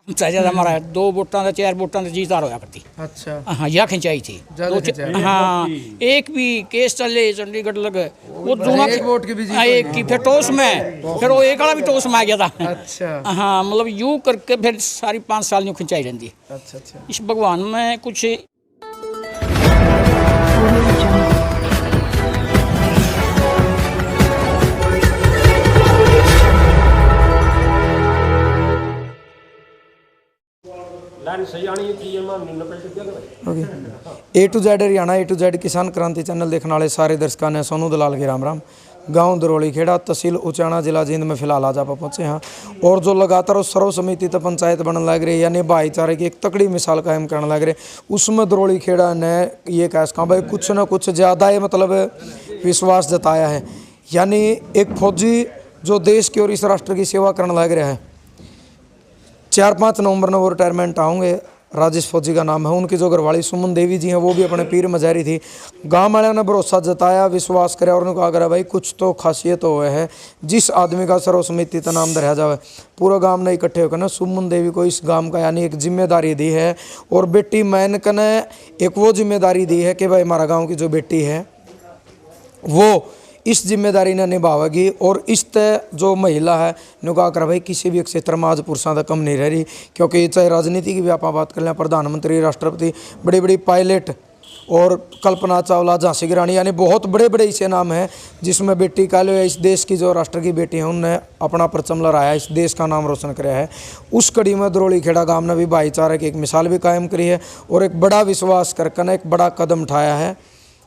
ज़्यादा हमारा 2 वोटां का 4 वोटां का जीत हार होया करती। अच्छा हाँ या खिंचाई थी हाँ एक भी केस चले चंडीगढ़ लगे वो दोनों एक वोट की भी जीत एक की फिर टॉस में फिर वो एक वाला भी टॉस में आ गया था। अच्छा हाँ मतलब यूँ करके फिर सारी 5 साल यूँ खिंचाई रहती। अच्छा अच्छा इस भगवान में कुछ A to Z Haryana A to Z Kisan Kranti channel देखने वाले सारे दर्शकों ने सोनू दलाल के राम राम। गांव दरोली खेड़ा तहसील उचाना जिला जींद में फिलहाल आज आप पहुंचे हैं और जो लगातार सर्व समिति तो पंचायत बनने लग रही है यानी भाईचारे की एक तकड़ी मिसाल कायम करने लग रहे उसमें दरोली खेड़ा ने ये कह सका भाई कुछ ना कुछ ज़्यादा ही मतलब विश्वास जताया है। यानी एक फौजी जो देश की और इस राष्ट्र की सेवा करने लग रहा है 4-5 नवंबर में वो रिटायरमेंट आएंगे। राजेश फौजी का नाम है। उनकी जो घरवाली सुमन देवी जी हैं वो भी अपने पीर मजारी थी। गांव वालों ने भरोसा जताया विश्वास कराया और उन्होंने कहा अगर भाई कुछ तो खासियत हो है जिस आदमी का सर्वसमिति का नाम धरा जाए पूरा गांव ने इकट्ठे होकर ना सुमन देवी को इस गांव का यानी एक जिम्मेदारी दी है और बेटी मैनक ने एक वो जिम्मेदारी दी है कि भाई हमारा गाँव की जो बेटी है वो इस जिम्मेदारी ने निभावेगी और इस तय जो महिला है नुका कर भाई किसी भी क्षेत्र में आज पुरुषों का कम नहीं रह रही क्योंकि चाहे राजनीति की भी आप बात कर लें प्रधानमंत्री राष्ट्रपति बड़ी बड़ी पायलट और कल्पना चावला झांसी की रानी यानी बहुत बड़े बड़े ऐसे नाम हैं जिसमें बेटी का लो इस देश की जो राष्ट्र की बेटी है उनने अपना परचम लहराया इस देश का नाम रोशन कराया है। उस कड़ी में दरोली खेड़ा गांव ने भी भाईचारे की एक मिसाल भी कायम करी है और एक बड़ा विश्वास करके एक बड़ा कदम उठाया है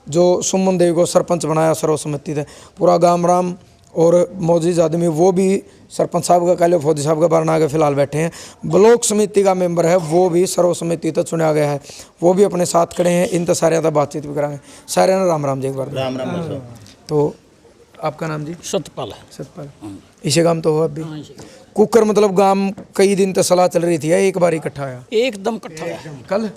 जो सुमन देवी को सरपंच बनाया सर्वसम्मति से। पूरा गांव राम और मौजूद आदमी वो भी सरपंच साहब का कह लो फौजी साहब का बरना के फिलहाल बैठे हैं। ब्लॉक समिति का मेंबर है वो भी सर्वसम्मति तो चुना गया है वो भी अपने साथ खड़े हैं। इन तो सारे तो बातचीत भी कराएंगे। सारे ना राम राम जी एक बार राम राम। तो आपका नाम जी? सतपाल है। सतपाल इसे काम तो हो अभी कुकर मतलब गांव कई दिन तक सलाह चल रही थी एक बार इकट्ठा आया एकदम इकट्ठा कल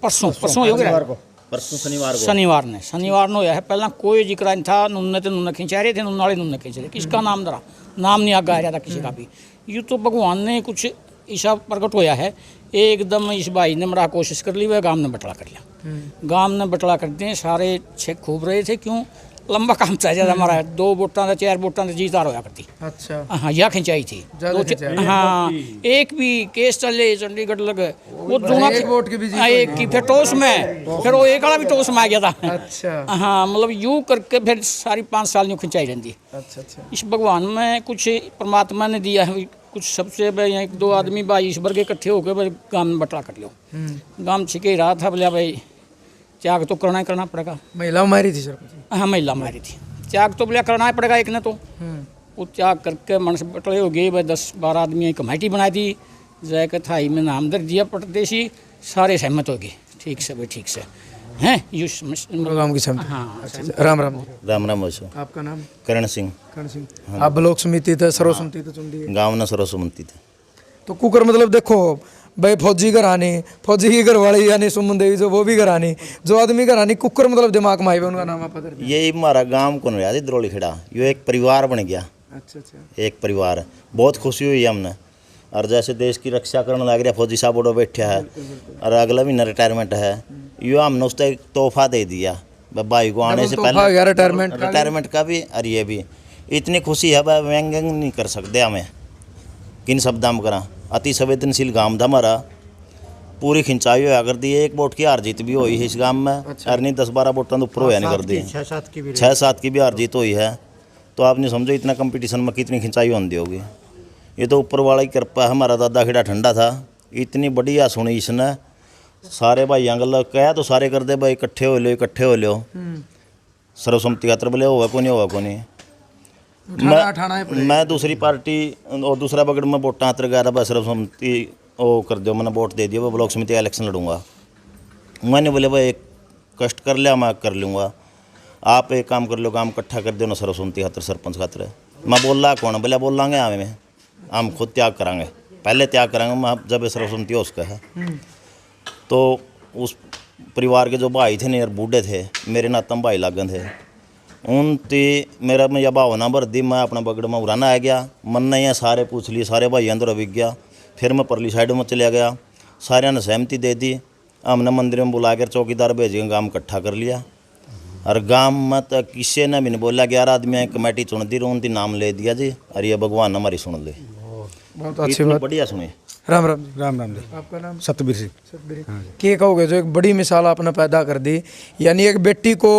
परसों हो गया परसों शनिवार को होया है। पहला कोई जिक्र नहीं था नुन्ने तो नुन्ने खिंचा रहे थे नुन्ने वाले नुन्ने खींच रहे किसका नाम धरा नाम नहीं आगा आ रहा था किसी का भी। यूँ तो भगवान ने कुछ ऐसा प्रकट होया है एकदम इस भाई ने बड़ा कोशिश कर ली वह गांव ने बटला कर लिया। गांव ने बटला कर दिए सारे छे खूब रहे थे क्यों लंबा काम था ज़्यादा हमारा 2 वोटां का 4 वोटां का जीत हार होया करती। अच्छा हाँ या खिंचाई थी हाँ एक भी केस चले चंडीगढ़ लगे वो दोनों एक वोट की भी एक की फिर टॉस में फिर वो एक वाला भी टॉस में आ गया था। अच्छा हाँ मतलब यूँ करके फिर सारी 5 साल यूँ खिंचाई रहती। अच्छा अच्छा इस भगवान में कुछ परमात्मा ने दिया है कुछ सबसे 1-2 आदमी भाई ईश्वर के इकट्ठे होकर भाई गांव में बटला कर लो। गांव छिके रहा था बोला भाई त्याग तो करना पड़ेगा। महिला मारी थी सरपंच? हाँ महिला मारी थी त्याग तो बोला करना ही पड़ेगा एक ने तो वो त्याग करके मन से बटले हो गए भाई 10-12 आदमी कमेटी बनाई थी जाकर थाई में नाम दर्ज दिया परदेशी सारे सहमत हो गए ठीक से भाई ठीक से हैं गाँव की सहमति। हाँ राम राम राम राम। आपका नाम? करण सिंह। करण सिंह आप ब्लॉक समिति थे सर्वसम्मति तो चुन दिए गाँव न सर्वसम्मति थे। तो कुकर मतलब देखो भाई फौजी घरानी फौजी की घरवाली यानी सुमन देवी जो वो भी घरानी जो आदमी घरानी कुकर मतलब दिमाग में आई उनका नाम आप पता? ये हमारा गांव कौन रहा थी दरोली खेड़ा यो एक परिवार बन गया। अच्छा अच्छा एक परिवार बहुत खुशी हुई हमने और जैसे देश की रक्षा करने लग रहा फौजी साहब उड़ो बैठा है और अगला महीना रिटायरमेंट है यो हमने उसका एक तोहफा दे दिया भाई को आने से पहले रिटायरमेंट का भी और ये भी इतनी खुशी है भाई व्यंग नहीं कर सकते हमें किन शब्दां में करा। अति संवेदनशील गांव था हमारा पूरी खिंचाई होया कर दी। एक वोट की हार जीत भी हुई है इस गांव में और नहीं 10-12 वोटों तो ऊपर होया नहीं कर दी 6-7 की भी हार जीत हुई है। तो आपने समझो इतना कंपटीशन में कितनी खिंचाई होती होगी। ये तो ऊपर वाला की कृपा है। हमारा दादा खेड़ा ठंडा था इतनी बढ़िया सुनी इसने सारे भाई अंगल कह तो सारे कर दे भाई इकट्ठे हो लो सर्वसम्मति खातर बोले होगा को नहीं मैं दूसरी पार्टी और दूसरा बगड़ में वोटा हाथ गया था सर्वसम्मति वो कर दो मैंने वोट दे दिया वो ब्लॉक समिति का इलेक्शन लड़ूंगा। मैंने बोले भाई एक कष्ट कर लिया मैं कर लूँगा आप एक काम कर लो काम इकट्ठा कर दो ना सर्वसम्मति खातर सरपंच खातर। मैं बोल रहा कौन बोले बोल लाँगे हमें हम खुद त्याग करांगे पहले त्याग करांगे मैं जब सर्वसम्मति हो उसका है। तो उस परिवार के जो भाई थे यार बूढ़े थे मेरे नातम भाई लागन थे उन ते मेरा मैं यह भावना भर दी मैं अपना बगड़ में उड़ाना आ गया मन नहीं है सारे पूछ लिए सारे भाई अंदर अभी गया फिर मैं परली साइड में चला गया, सारे ने सहमति दे दी। हमने मंदिर में बुला कर चौकीदार भेज के गाँव इकट्ठा कर लिया और गांव में तो किसी ने भी नहीं बोला। 11 आदमी कमेटी चुन दी, उनकी नाम ले दिया जी, और ये भगवान हमारी सुन ले। बहुत अच्छी बात, बढ़िया सुने। राम राम राम राम जी। आपका नाम? सतबीर सिंह। क्या कहोगे जो एक बड़ी मिसाल आपने पैदा कर दी, यानी एक बेटी को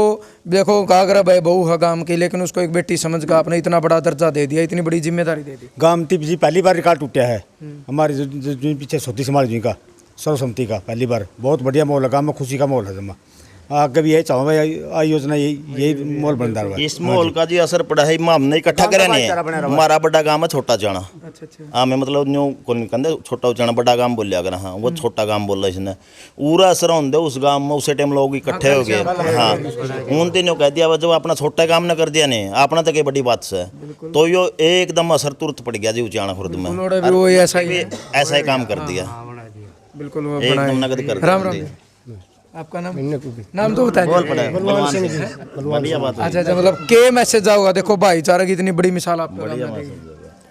देखो कागरा भाई बहू है गांव की, लेकिन उसको एक बेटी समझ कर आपने इतना बड़ा दर्जा दे दिया, इतनी बड़ी जिम्मेदारी दे दी। गांव में जी पहली बार रिकॉर्ड टूटा है हमारे जो पीछे सोती समाज जी का सर्वसम्मति का, पहली बार। बहुत बढ़िया माहौल है गाँव में, खुशी का माहौल है जमा। आगे भी यही चाहूँगा, योजना यही माहौल बनता रहा। इस माहौल का जी असर पड़ा है, हमने इकट्ठा करे नहीं। हमारा बड़ा गांव है छोटा जाना। अच्छा। हाँ, मैं मतलब न्यू कौन कहते छोटा उचाना बड़ा गांव बोलिया अगर, हाँ वो छोटा गांव बोल रहा इसने। पूरा असर होंगे उस गांव में, उस टाइम लोग इकट्ठे हो गए। हाँ, उन ने कह दिया जब अपना छोटा काम न कर दिया ने, अपना तो क्या बड़ी बात से, तो यो एकदम असर तुरंत पड़ गया जी उचाना खुर्द में। ऐसा ही काम कर दिया, बिल्कुल एकदम नगद कर दिया। आपका नाम? नाम तो बताइए। बलवान सिंह जी। बढ़िया बात है। अच्छा, मतलब के मैसेज आओगा? देखो भाईचारा की इतनी बड़ी मिसाल आपको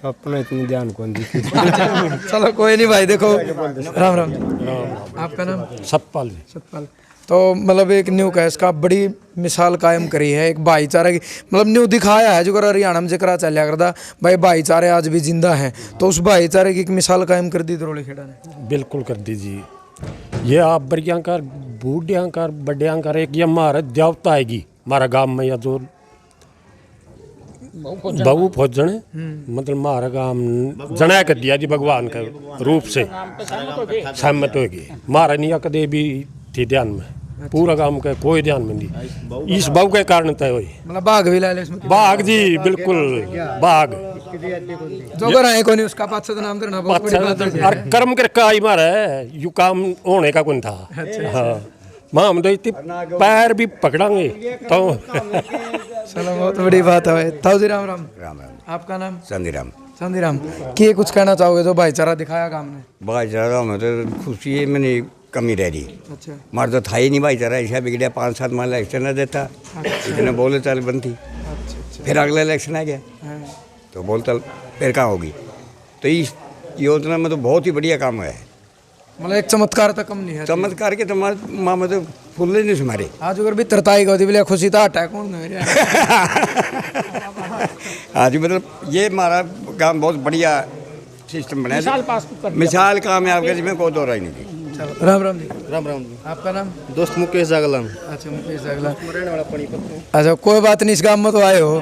अपना इतनी ध्यान कौन दी। चलो कोई नहीं भाई, देखो राम राम। आपका नाम? सतपाल जी। सतपाल। तो मतलब एक न्यू कैस का बड़ी मिसाल कायम करी है, एक भाईचारा की, मतलब न्यू दिखाया है जो हरियाणा में जिक्र चलिया करता भाई भाईचारे आज भी जिंदा है, तो उस भाईचारे की एक मिसाल कायम कर दी दरोली खेड़ा ने। बिल्कुल कर दीजिए। ये आप बड़ियांकर बूढ़ियांकर बड्डियांकर एक ये हमारा देवता आएगी हमारा गांव में, या जो बहु फौजने मतलब हमारा गांव जना कर दिया जी भगवान के रूप से सहमत होगी। हमारा निया कदे भी थी ध्यान में, पूरा गांव का कोई ध्यान में नहीं, इस बहु के कारण तय हुई। मतलब बाघ भी ला ले इसमें? बाघ जी बिल्कुल, बाघ जो कर आए कोनी उसका पाछे तो नाम करना बहुत बड़ी बात है। और कर्म करके आई मारा यू काम होने का कौन था। हाँ, हम तो इतनी पैर भी पकड़ांगे तो। चलो बहुत बड़ी बात है भाई। ताऊ जी राम राम। राम राम। आपका नाम? चंदीराम। चंदीराम। क्या कुछ कहना चाहोगे जो भाईचारा दिखाया गांव ने? भाईचारा में तो खुशी है, मैंने कमी रह रही। अच्छा। हमारा तो था ही नहीं भाईचारा, ऐसा बिगड़िया 5-7 माह इलेक्शन न देता, इतने बोले चाल बनती। फिर अगला इलेक्शन आ गया तो बोल चाल फिर कहाँ होगी। तो इस योजना में तो बहुत ही बढ़िया काम है, मतलब एक चमत्कार तक कम नहीं है। चमत्कार के तो माँ में तो फुल नहीं सुमारे। आज अगर भी तरताई गौदी बोले खुशी था अटैक कौन आज मतलब ये हमारा काम बहुत बढ़िया सिस्टम बनाया, मिसाल काम है आपके, जिसमें कोई दो राय नहीं थी। राम राम जी। राम राम। आपका नाम? दोस्त मुकेश जागलान। अच्छा, मुकेश जागलान। अच्छा, कोई बात नहीं, इस गांव में तो आए हो,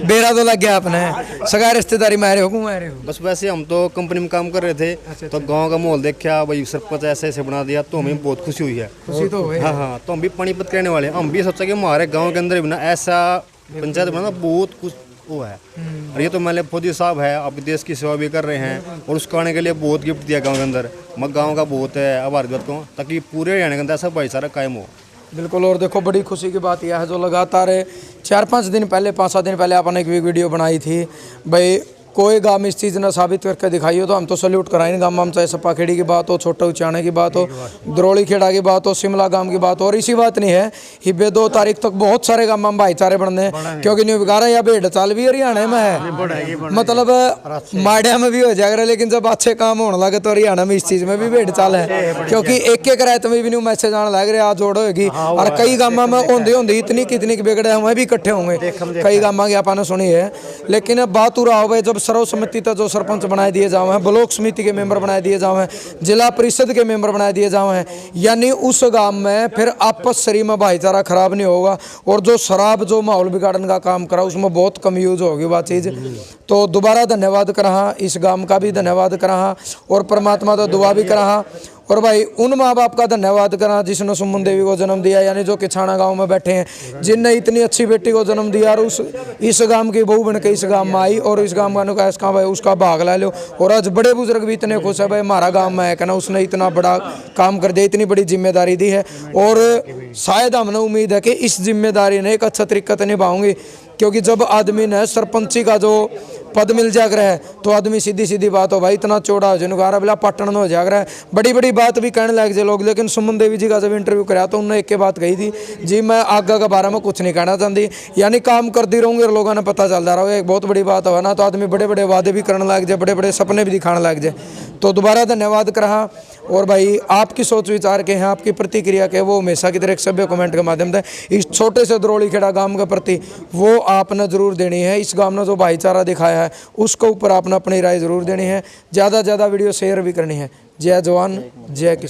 बेरा तो लग गया आपने, सगा रिश्तेदारी में आ रहे हो, क्यों आ रहे हो? बस वैसे हम तो कंपनी में काम कर रहे थे, तो गांव का माहौल देखा भाई सरपंच ऐसे ऐसे बना दिया, तो हमें बहुत खुशी हुई है। खुशी तो हुई। हाँ, तो हम भी पानीपत के रहने वाले, हम भी सोचा कि हमारे गाँव के अंदर भी ना ऐसा पंचायत बनाना बहुत कुछ वो है। और ये तो मान लिया फौजी साहब है, आपके देश की सेवा भी कर रहे हैं, और उसको आने के लिए बहुत गिफ्ट दिया गांव के अंदर। मैं गांव का बहुत है आभार व्यक्त हूँ, ताकि पूरे हरियाणा के अंदर सब भाईचारा कायम हो। बिल्कुल। और देखो बड़ी खुशी की बात यह है जो लगातार 4-5 दिन पहले 5-7 दिन पहले आपने एक वीडियो बनाई थी भाई, कोई गांव में इस चीज़ ने साबित करके दिखाई हो तो हम तो सल्यूट कराएंगे। गांव में चाहे सपा खेड़ी की बात हो, छोटा उचाने की बात हो, दरोली खेड़ा की बात हो, शिमला गांव की बात हो, और इसी बात नहीं है हिब्बे 2 तारीख तक बहुत सारे गांव में भाईचारे बनने, क्योंकि न्यू बिगारा या भेड़ चाल भी हरियाणा में है, मतलब माड़िया में भी हो जाएगा, लेकिन जब अच्छे काम होने लगे तो हरियाणा में इस चीज़ में भी भेड़ चाल है, क्योंकि एक रात में भी न्यू मैसेज आने लग रहे आज जोड़ होगी, और कई गाँव में होंगे इतनी कितनी बिगड़े हुए भी इकट्ठे होंगे, कई गाँव की आपने सुनी है। लेकिन बात हो रहा हो भाई, जब सर्वसम्मति तक जो सरपंच बनाए दिए जाओ हैं, ब्लॉक समिति के मेंबर बनाए दिए जाओ हैं, जिला परिषद के मेंबर बनाए दिए जाओ हैं, यानी उस गांव में फिर आपस शरीर में भाईचारा खराब नहीं होगा, और जो शराब जो माहौल बिगाड़ने का काम करा उसमें बहुत कम यूज होगी वह चीज़। तो दोबारा धन्यवाद करा, इस गांव का भी धन्यवाद करा, और परमात्मा तो दुआ भी करा, और भाई उन माँ बाप का धन्यवाद करा जिसने सुमन देवी को जन्म दिया, यानी जो किछाना गांव में बैठे हैं, जिनने इतनी अच्छी बेटी को जन्म दिया, और इस गांव की बहू बन के इस गांव में आई, और इस गांव का नुका इसका भाई उसका भाग ला लो। और आज बड़े बुजुर्ग भी इतने खुश है भाई हमारा गांव में है, कहना उसने इतना बड़ा काम कर दिया, इतनी बड़ी जिम्मेदारी दी है, और शायद हमने उम्मीद है कि इस जिम्मेदारी ने एक अच्छा तरीका निभाऊंगी, क्योंकि जब आदमी ने सरपंची का जो पद मिल जाग रहा है तो आदमी सीधी सीधी बात हो भाई इतना चौड़ा हो जिनको आ बोला पटन हो जाग रहा है, बड़ी बड़ी बात भी कहने लग जाए लोग। लेकिन सुमन देवी जी का जब इंटरव्यू कराया तो उन्होंने एक ही बात कही थी, जी मैं आगे के बारे में कुछ नहीं कहना चाहती, यानी काम करती रहूँगी और लोगों ने पता चलता रहा। एक बहुत बड़ी बात हो ना, तो आदमी बड़े बड़े वादे भी करने लग जाए, बड़े बड़े सपने भी दिखाने लग जाए। तो दोबारा धन्यवाद करा। और भाई आपकी सोच विचार के हैं, आपकी प्रतिक्रिया के वो हमेशा की तरह एक सभ्य कमेंट के माध्यम से इस छोटे से दरोली खेड़ा गांव के प्रति वो आपने ज़रूर देनी है। इस गांव ने जो भाईचारा दिखाया है उसके ऊपर आपने अपनी राय ज़रूर देनी है। ज़्यादा से ज़्यादा वीडियो शेयर भी करनी है। जय जवान जय किसान।